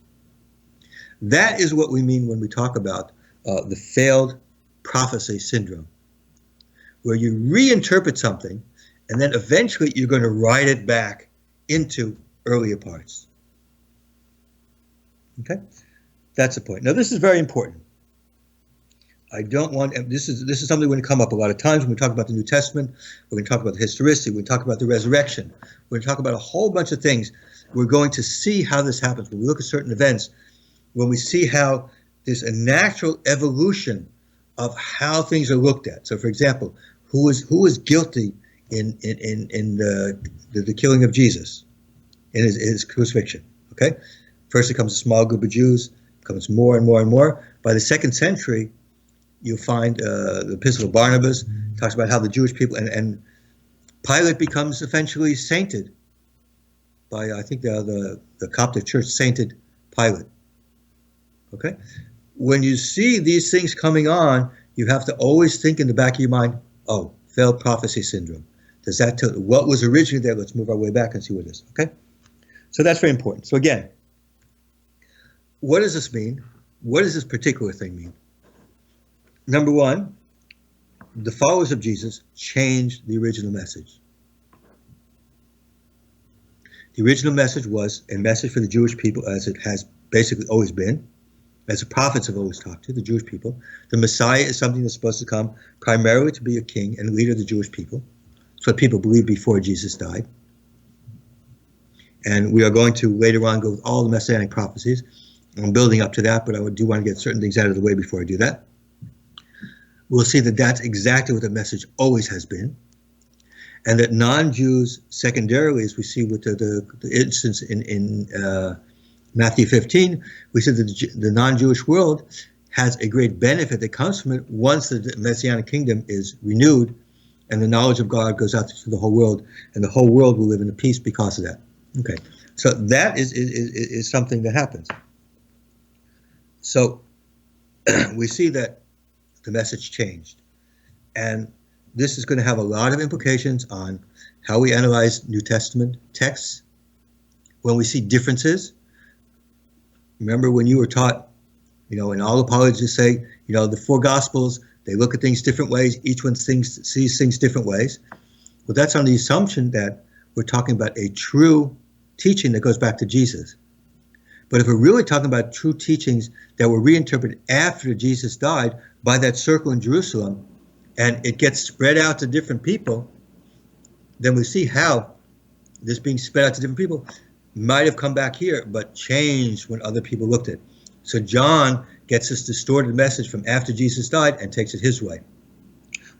That is what we mean when we talk about the failed prophecy syndrome, where you reinterpret something and then eventually you're going to write it back into earlier parts. Okay? That's the point. Now, this is very important. I don't want, this is something that's going to come up a lot of times when we talk about the New Testament. We're going to talk about the historicity. We're going to talk about the resurrection. We're going to talk about a whole bunch of things. We're going to see how this happens. When we look at certain events, when we see how there's a natural evolution of how things are looked at. So, for example, who is guilty in the killing of Jesus, in his crucifixion? Okay, first it comes a small group of Jews, becomes more and more and more. By the 2nd century, you find the Epistle of Barnabas talks about how the Jewish people and Pilate becomes eventually sainted by, I think, the Coptic Church sainted Pilate. Okay, when you see these things coming on, you have to always think in the back of your mind, oh, failed prophecy syndrome. Does that tell what was originally there? Let's move our way back and see what it is. Okay, so that's very important. So again, what does this mean? What does this particular thing mean? Number one, the followers of Jesus changed the original message. The original message was a message for the Jewish people, as it has basically always been, as the prophets have always talked to the Jewish people. The Messiah is something that's supposed to come primarily to be a king and leader of the Jewish people. That's what people believed before Jesus died. And we are going to later on go with all the messianic prophecies. I'm building up to that, but I do want to get certain things out of the way before I do that. We'll see that that's exactly what the message always has been. And that non-Jews, secondarily, as we see with the instance in Matthew 15, we see that the non-Jewish world has a great benefit that comes from it once the Messianic kingdom is renewed and the knowledge of God goes out to the whole world, and the whole world will live in peace because of that. Okay, so that is something that happens. So we see that the message changed. And this is going to have a lot of implications on how we analyze New Testament texts. When we see differences, remember when you were taught, and all apologists say, the four Gospels, they look at things different ways. Each one sees things different ways. Well, that's on the assumption that we're talking about a true teaching that goes back to Jesus. But if we're really talking about true teachings that were reinterpreted after Jesus died by that circle in Jerusalem, and it gets spread out to different people, then we see how this being spread out to different people might have come back here, but changed when other people looked at it. So John gets this distorted message from after Jesus died and takes it his way.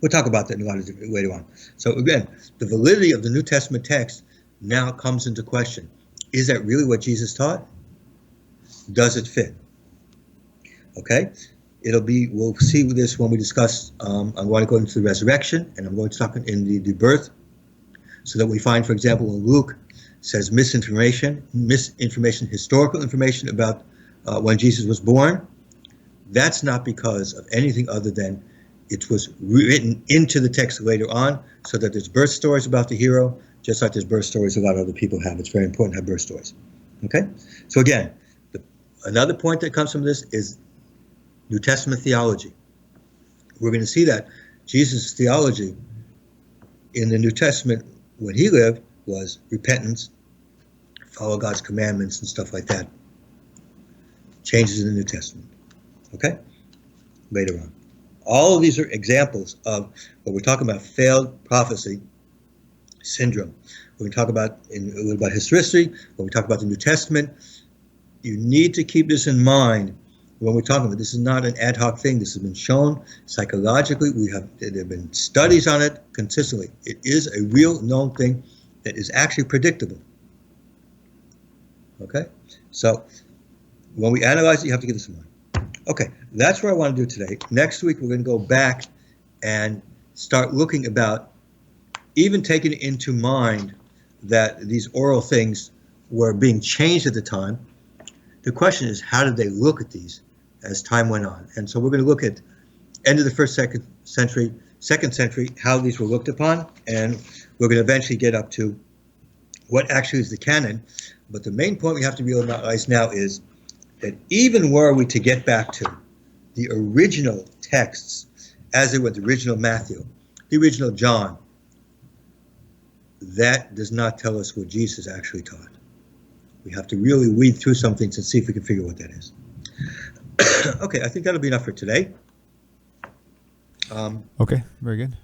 We'll talk about that in a lot of different later on. So again, the validity of the New Testament text now comes into question. Is that really what Jesus taught? Does it fit? Okay, we'll see this when we discuss, I'm going to go into the resurrection, and I'm going to talk in the birth, so that we find, for example, when Luke says misinformation, historical information about when Jesus was born, that's not because of anything other than it was written into the text later on, so that there's birth stories about the hero, just like there's birth stories a lot of other people have. It's very important to have birth stories. Okay, so again, another point that comes from this is New Testament theology. We're going to see that Jesus' theology in the New Testament, when he lived, was repentance, follow God's commandments and stuff like that. Changes in the New Testament. Okay? Later on. All of these are examples of what we're talking about, failed prophecy syndrome. When we talk about a little about historicity, when we talk about the New Testament, you need to keep this in mind when we're talking about this. Is not an ad hoc thing. This has been shown psychologically. There have been studies on it consistently. It is a real known thing that is actually predictable. Okay? So when we analyze it, you have to get this in mind. Okay, that's what I want to do today. Next week, we're going to go back and start looking about even taking into mind that these oral things were being changed at the time. The question is, how did they look at these as time went on? And so we're going to look at end of the second century, how these were looked upon, and we're going to eventually get up to what actually is the canon. But the main point we have to realize now is that even were we to get back to the original texts, as they were the original Matthew, the original John, that does not tell us what Jesus actually taught. We have to really weed through some things and see if we can figure what that is. Okay, I think that'll be enough for today. Okay, very good.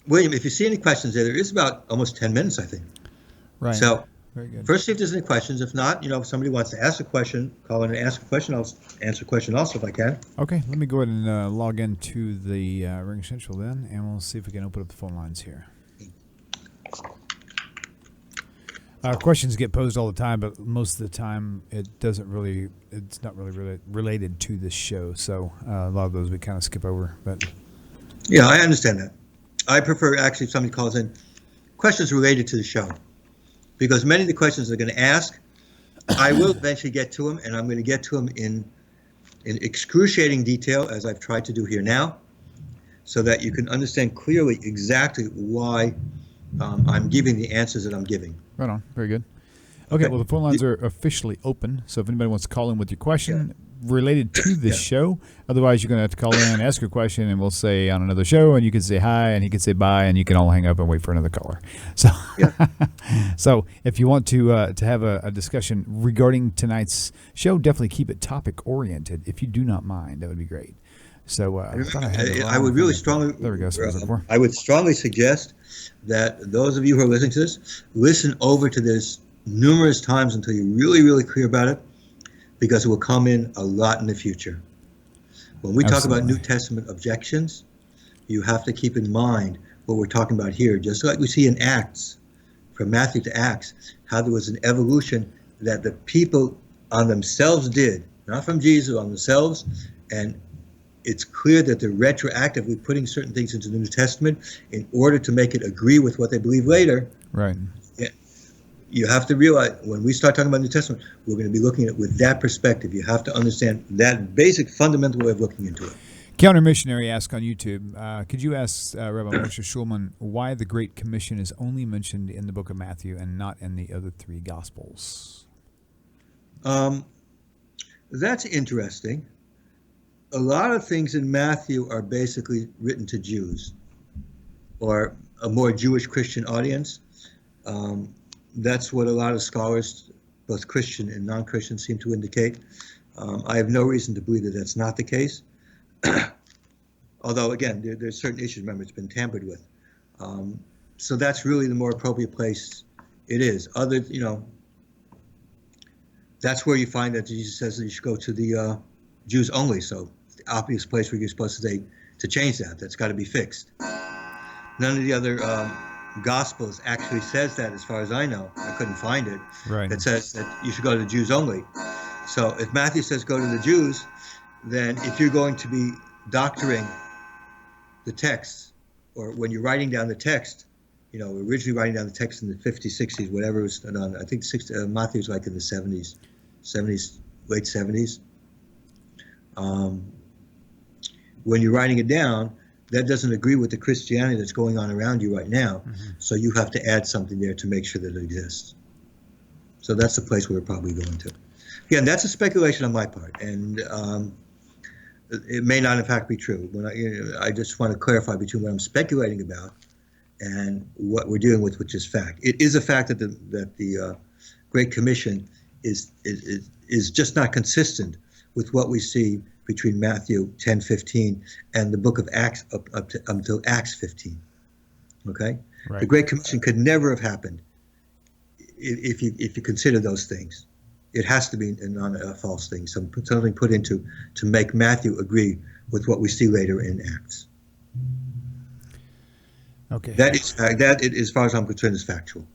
William, if you see any questions there is about almost 10 minutes, I think. Right. So very good. First, see if there's any questions. If not, if somebody wants to ask a question, call in and ask a question. I'll answer a question also if I can. Okay, let me go ahead and log into the Ring Central then, and we'll see if we can open up the phone lines here. Questions get posed all the time, but most of the time it's not really related to this show. So a lot of those we kind of skip over. But yeah, I understand that. I prefer actually if somebody calls in questions related to the show, because many of the questions they're going to ask, I will eventually get to them, and I'm going to get to them in excruciating detail, as I've tried to do here now, so that you can understand clearly exactly why I'm giving the answers that I'm giving. Right on. Very good. Okay, well, the phone lines are officially open, so if anybody wants to call in with your question related to this show, otherwise you're going to have to call in, ask your question, and we'll say on another show, and you can say hi, and he can say bye, and you can all hang up and wait for another caller. So, so if you want to have a discussion regarding tonight's show, definitely keep it topic-oriented. If you do not mind, that would be great. So I would really strongly. There we go. I would strongly suggest that those of you who are listening to this listen over to this numerous times until you're really, really clear about it, because it will come in a lot in the future. When we talk about New Testament objections, you have to keep in mind what we're talking about here. Just like we see in Acts, from Matthew to Acts, how there was an evolution that the people on themselves did, not from Jesus, on themselves, and it's clear that they're retroactively putting certain things into the New Testament in order to make it agree with what they believe later. Right. You have to realize when we start talking about New Testament, we're going to be looking at it with that perspective. You have to understand that basic fundamental way of looking into it. Counter Missionary asked on YouTube, could you ask Rabbi Moshe Shulman why the Great Commission is only mentioned in the book of Matthew and not in the other three Gospels? That's interesting. A lot of things in Matthew are basically written to Jews or a more Jewish Christian audience. That's what a lot of scholars, both Christian and non-Christian, seem to indicate. I have no reason to believe that that's not the case. Although, again, there's certain issues, remember, it's been tampered with. So that's really the more appropriate place it is. That's where you find that Jesus says that you should go to the Jews only. So the obvious place where you're supposed to say to change that. That's got to be fixed. None of the other Gospels actually says that, as far as I know. I couldn't find it. Right. It says that you should go to the Jews only. So if Matthew says go to the Jews, then if you're going to be doctoring the text, or when you're writing down the text, originally writing down the text in the 50s, 60s, whatever it was done, I think Matthew was like in the 70s, late 70s. When you're writing it down, that doesn't agree with the Christianity that's going on around you right now. Mm-hmm. So you have to add something there to make sure that it exists. So that's the place where we're probably going to. Again, that's a speculation on my part, and it may not in fact be true. I just want to clarify between what I'm speculating about and what we're dealing with, which is fact. It is a fact that the Great Commission is just not consistent with what we see between Matthew 10:15 and the book of Acts up until Acts 15. Okay, right. The Great Commission could never have happened if you consider those things. It has to be a false thing, something put into to make Matthew agree with what we see later in Acts. Okay, that is, as far as I'm concerned, is factual.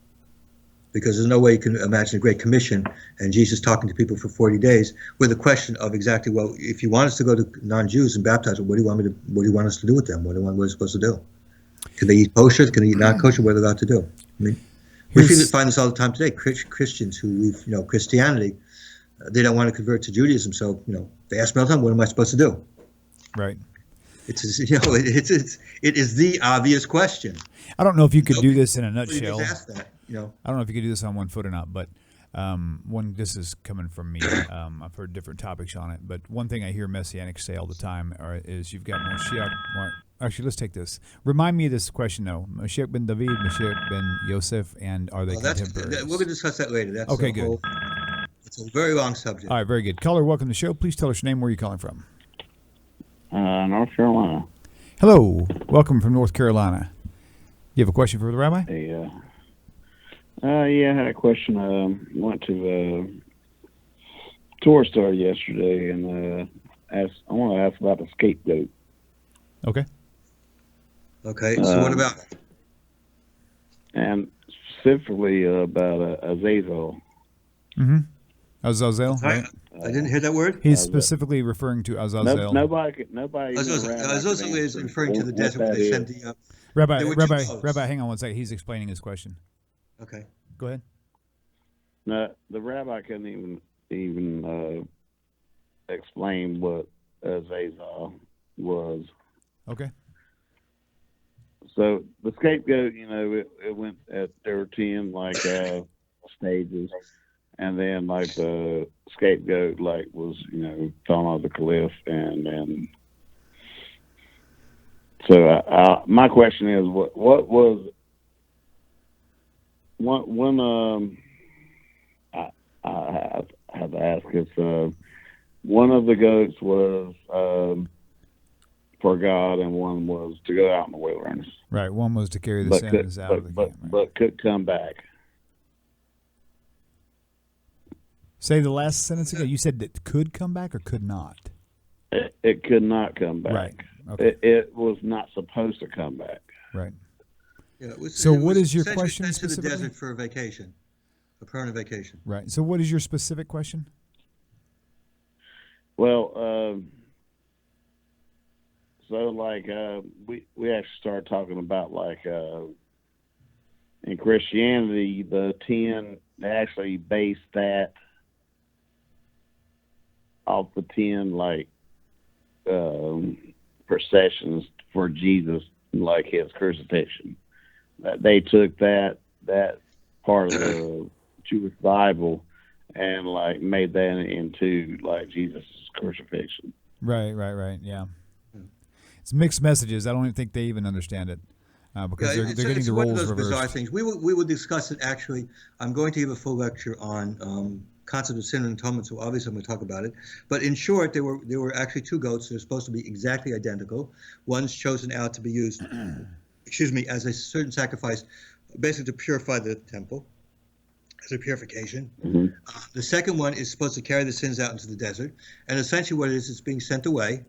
Because there's no way you can imagine a Great Commission and Jesus talking to people for 40 days with a question of exactly, well, if you want us to go to non-Jews and baptize them, what do you want us to do with them? What are we supposed to do? Can they eat kosher? Can they eat not kosher? What are they allowed to do? I mean, we find this all the time today. Christians who leave, Christianity, they don't want to convert to Judaism. So, they ask me all the time, what am I supposed to do? Right. It is the obvious question. I don't know if you could do this in a nutshell. Just ask that. I don't know if you could do this on one foot or not, but this is coming from me. I've heard different topics on it, but one thing I hear Messianics say all the time is you've got Moshe. Actually, let's take this. Remind me of this question, though. Moshe ben David, Moshe ben Yosef, and are they contemporaries? We're going to discuss that later. That's okay, good. It's a very long subject. All right, very good. Caller, welcome to the show. Please tell us your name, where you're calling from. North Carolina. Hello. Welcome from North Carolina. You have a question for the rabbi? Hey, I had a question. Went to Torah Star yesterday and I want to ask about the scapegoat. Okay. Okay. So what about it? And specifically about Azazel. Mm-hmm. Azazel, right? I didn't hear that word. He's specifically referring to Azazel. Nobody. Azazel is referring to the desert where they sent the. Rabbi, hang on one second. He's explaining his question. Okay. Go ahead. No, the rabbi couldn't even explain what Azazel was. Okay. So the scapegoat, it went there were 10 stages, and then the scapegoat was thrown off the cliff, and then so my question is what was when I have to ask if one of the goats was for God, and one was to go out in the wilderness. Right. One was to carry the sins out of the camp. Right. But could come back. Say the last sentence again. You said that could come back or could not? It could not come back. Right. Okay. It was not supposed to come back. Right. Yeah, so what is your question sent specifically? to the desert for a vacation, a permanent vacation. Right. So what is your specific question? Well, we actually started talking about in Christianity, the 10, they actually based that off the 10 processions for Jesus, his crucifixion. They took that part of the Jewish Bible and made that into Jesus' crucifixion. Right, yeah. It's mixed messages. I don't even think they even understand it because they're getting the roles reversed. It's one of those bizarre things. We will discuss it. Actually, I'm going to give a full lecture on concept of sin and atonement. So obviously, I'm going to talk about it. But in short, there were actually 2 goats. They're supposed to be exactly identical. One's chosen out to be used, as a certain sacrifice, basically to purify the temple, as a purification. Mm-hmm. The second one is supposed to carry the sins out into the desert, and essentially what it is, it's being sent away.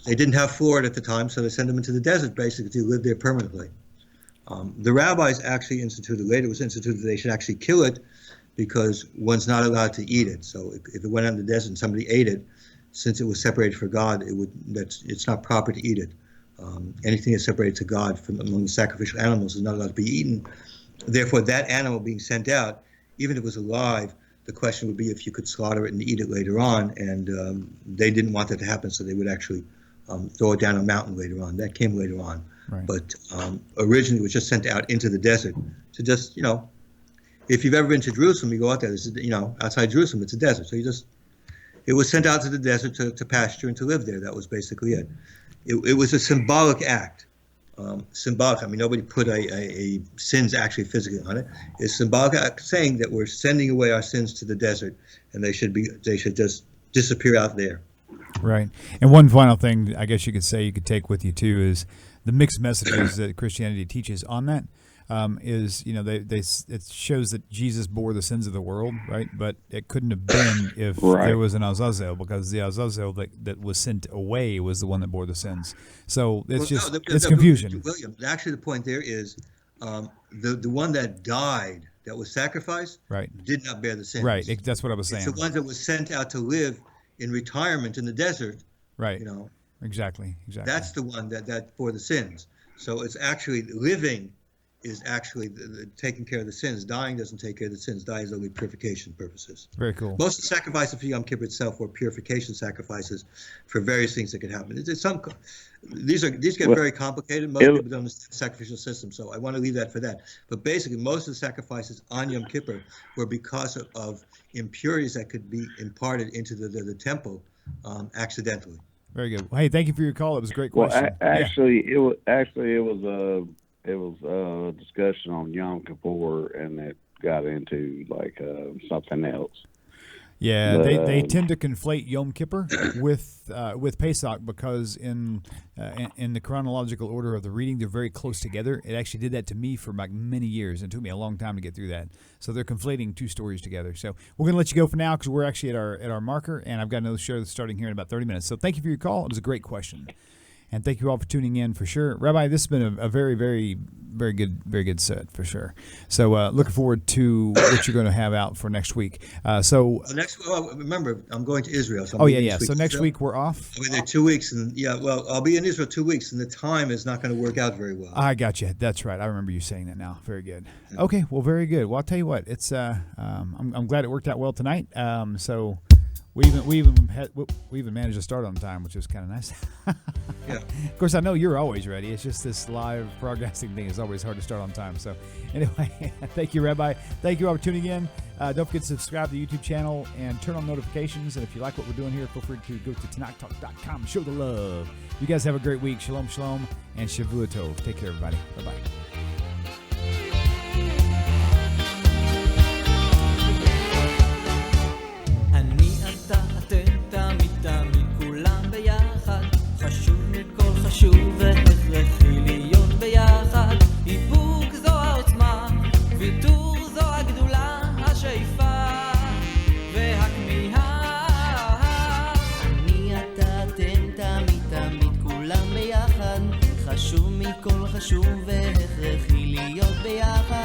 They didn't have Florida at the time, so they sent them into the desert basically to live there permanently. The rabbis actually instituted, later it was instituted, they should actually kill it because one's not allowed to eat it. So if it went out in the desert and somebody ate it, since it was separated for God, it's not proper to eat it. Anything that's separated to God from among the sacrificial animals is not allowed to be eaten. Therefore, that animal being sent out, even if it was alive, the question would be if you could slaughter it and eat it later on, and they didn't want that to happen, so they would actually throw it down a mountain later on. That came later on. Right. But originally it was just sent out into the desert to just, if you've ever been to Jerusalem, you go out there, outside Jerusalem, it's a desert. So it was sent out to the desert to pasture and to live there. That was basically it. It was a symbolic act. Symbolic. I mean, nobody put a sins actually physically on it. It's symbolic act saying that we're sending away our sins to the desert, and they should just disappear out there. Right. And one final thing, I guess you could take with you too, is the mixed messages that Christianity teaches on that. It shows that Jesus bore the sins of the world, right? But it couldn't have been if there was an Azazel, because the Azazel that was sent away was the one that bore the sins. So it's confusion. William, actually, the point there is the one that died, that was sacrificed, right, did not bear the sins. Right, that's what I was saying. It's the one that was sent out to live in retirement in the desert. Right. Exactly. That's the one that bore the sins. So it's actually living is actually taking care of the sins. Dying doesn't take care of the sins. Dying is only purification purposes. Very cool. Most of the sacrifices for Yom Kippur itself were purification sacrifices for various things that could happen. These get very complicated. Most people don't understand the sacrificial system, so I want to leave that for that. But basically, most of the sacrifices on Yom Kippur were because of impurities that could be imparted into the temple accidentally. Very good. Well, hey, thank you for your call. It was a great question. Well, it was a discussion on Yom Kippur, and it got into something else. Yeah, they tend to conflate Yom Kippur with Pesach because in the chronological order of the reading, they're very close together. It actually did that to me for many years. It took me a long time to get through that. So they're conflating 2 stories together. So we're going to let you go for now because we're actually at our marker, and I've got another show that's starting here in about 30 minutes. So thank you for your call. It was a great question. And thank you all for tuning in for sure. Rabbi, this has been a very, very, very good set for sure. So looking forward to what you're going to have out for next week. Remember, I'm going to Israel. So So next week we're off? I'll be there 2 weeks. I'll be in Israel 2 weeks, and the time is not going to work out very well. I got you. That's right. I remember you saying that now. Very good. Okay, well, very good. Well, I'll tell you what. It's I'm glad it worked out well tonight. So We even managed to start on time, which was kind of nice. Yeah. Of course, I know you're always ready. It's just this live broadcasting thing is always hard to start on time. So anyway, thank you, Rabbi. Thank you all for tuning in. Don't forget to subscribe to the YouTube channel and turn on notifications. And if you like what we're doing here, feel free to go to TanakTalk.com. Show the love. You guys have a great week. Shalom, shalom, and Shavua Tov. Take care, everybody. Bye-bye. חשוב והכרחי להיות ביחד. איפוק זו העוצמה, ויתור זו הגדולה, השאיפה והכמיהה. אני אתה אתם תמיד תמיד כולם ביחד. חשוב מכל חשוב והכרחי להיות ביחד.